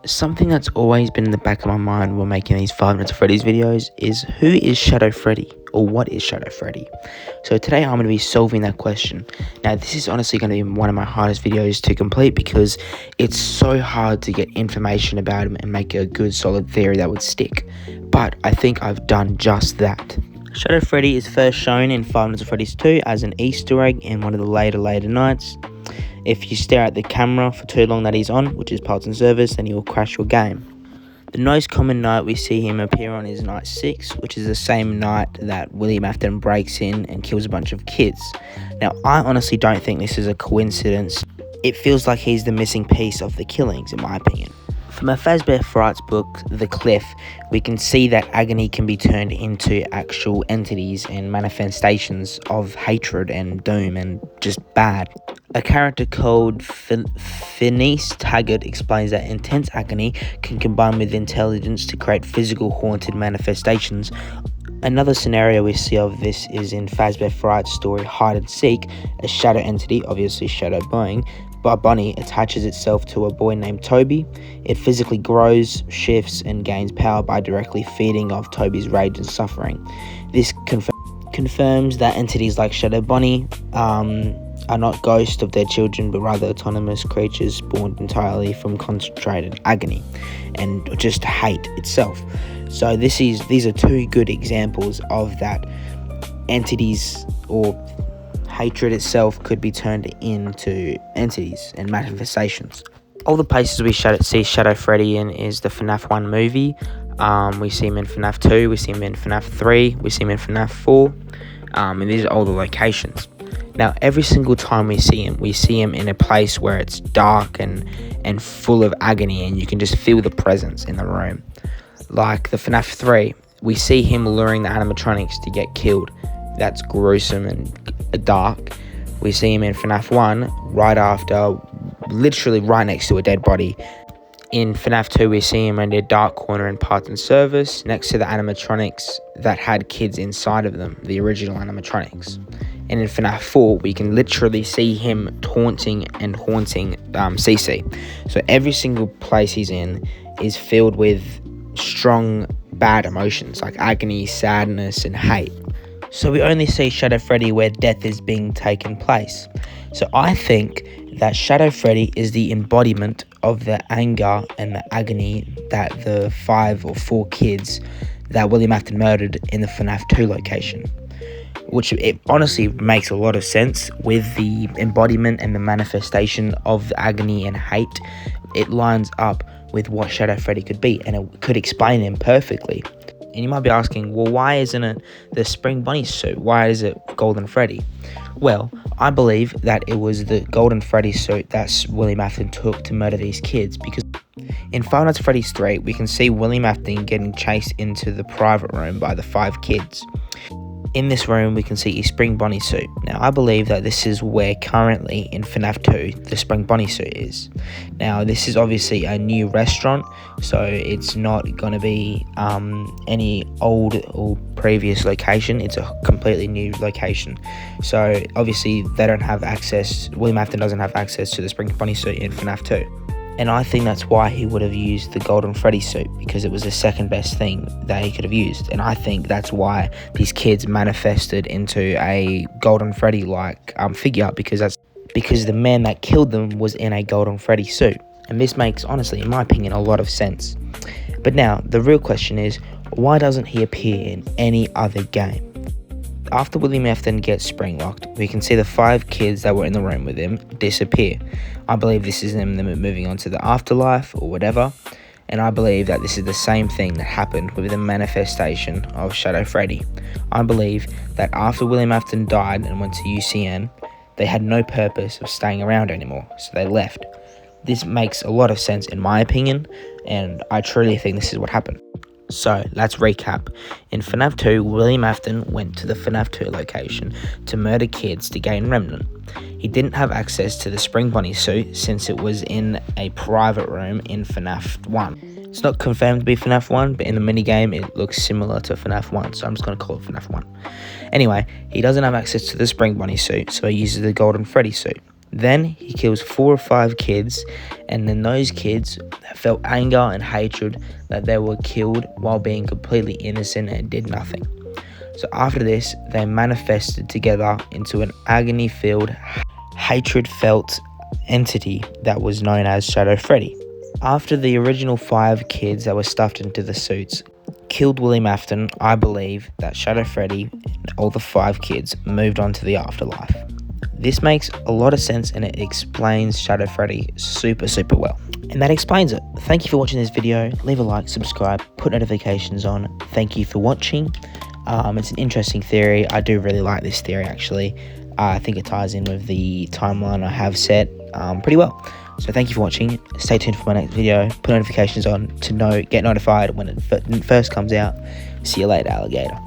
Something that's always been in the back of my mind when making these 5 Nights at Freddy's videos is who is Shadow Freddy, or what is Shadow Freddy? So today I'm going to be solving that question. Now this is honestly going to be one of my hardest videos to complete because it's so hard to get information about him and make a good solid theory that would stick. But I think I've done just that. Shadow Freddy is first shown in 5 Nights at Freddy's 2 as an Easter egg in one of the later nights. If you stare at the camera for too long that he's on, which is parts and service, then he will crash your game. The most common night we see him appear on is night 6, which is the same night that William Afton breaks in and kills a bunch of kids. Now, I honestly don't think this is a coincidence. It feels like he's the missing piece of the killings, in my opinion. From a Fazbear Fright's book, The Cliff, we can see that agony can be turned into actual entities and manifestations of hatred and doom and just bad. A character called Phineas Taggart explains that intense agony can combine with intelligence to create physical haunted manifestations. Another scenario we see of this is in Fazbear Fright's story Hide and Seek. A shadow entity, obviously Shadow Bunny, attaches itself to a boy named Toby. It physically grows, shifts, and gains power by directly feeding off Toby's rage and suffering. This confirms that entities like Shadow Bunny are not ghosts of their children, but rather autonomous creatures spawned entirely from concentrated agony and just hate itself. So these are two good examples of that entities or hatred itself could be turned into entities and manifestations. All the places we see Shadow Freddy in is the FNAF 1 movie. We see him in FNAF 2, we see him in FNAF 3, we see him in FNAF 4, and these are all the locations. Now, every single time we see him in a place where it's dark and full of agony, and you can just feel the presence in the room. Like the FNAF 3, we see him luring the animatronics to get killed. That's gruesome and dark. We see him in FNAF 1 right after, literally right next to a dead body. In FNAF 2, we see him in a dark corner in parts and service next to the animatronics that had kids inside of them, the original animatronics. And in FNAF 4, we can literally see him taunting and haunting CC. So every single place he's in is filled with strong, bad emotions like agony, sadness, and hate. So we only see Shadow Freddy where death is being taken place. So I think that Shadow Freddy is the embodiment of the anger and the agony that the 5 or 4 kids that William Afton murdered in the FNAF 2 location. Which it honestly makes a lot of sense with the embodiment and the manifestation of the agony and hate. It lines up with what Shadow Freddy could be, and it could explain him perfectly. And you might be asking, well, why isn't it the Spring Bunny suit? Why is it Golden Freddy? Well, I believe that it was the Golden Freddy suit that William Afton took to murder these kids, because in 5 Nights at Freddy's 3, we can see William Afton getting chased into the private room by the 5 kids. In this room, we can see a Spring Bunny suit. Now, I believe that this is where currently in FNAF 2, the Spring Bunny suit is. Now, this is obviously a new restaurant, so it's not going to be any old or previous location. It's a completely new location. So, obviously, they don't have access, William Afton doesn't have access to the Spring Bunny suit in FNAF 2. And I think that's why he would have used the Golden Freddy suit, because it was the second best thing that he could have used. And I think that's why these kids manifested into a Golden Freddy-like figure, because the man that killed them was in a Golden Freddy suit. And this makes, honestly, in my opinion, a lot of sense. But now, the real question is, why doesn't he appear in any other game? After William Afton gets spring-locked, we can see the 5 kids that were in the room with him disappear. I believe this is them moving on to the afterlife or whatever, and I believe that this is the same thing that happened with the manifestation of Shadow Freddy. I believe that after William Afton died and went to UCN, they had no purpose of staying around anymore, so they left. This makes a lot of sense in my opinion, and I truly think this is what happened. So, let's recap. In FNAF 2, William Afton went to the FNAF 2 location to murder kids to gain Remnant. He didn't have access to the Spring Bunny suit since it was in a private room in FNAF 1. It's not confirmed to be FNAF 1, but in the minigame it looks similar to FNAF 1, so I'm just going to call it FNAF 1. Anyway, he doesn't have access to the Spring Bunny suit, so he uses the Golden Freddy suit. Then he kills 4 or 5 kids, and then those kids felt anger and hatred that they were killed while being completely innocent and did nothing. So after this, they manifested together into an agony-filled, hatred-felt entity that was known as Shadow Freddy. After the original 5 kids that were stuffed into the suits killed William Afton, I believe that Shadow Freddy and all the 5 kids moved on to the afterlife. This makes a lot of sense, and it explains Shadow Freddy super well. And that explains it. Thank you for watching this video. Leave a like, subscribe, put notifications on. Thank you for watching. It's an interesting theory. I do really like this theory, actually. I think it ties in with the timeline I have set pretty well. So thank you for watching. Stay tuned for my next video. Put notifications on to get notified when it first comes out. See you later, alligator.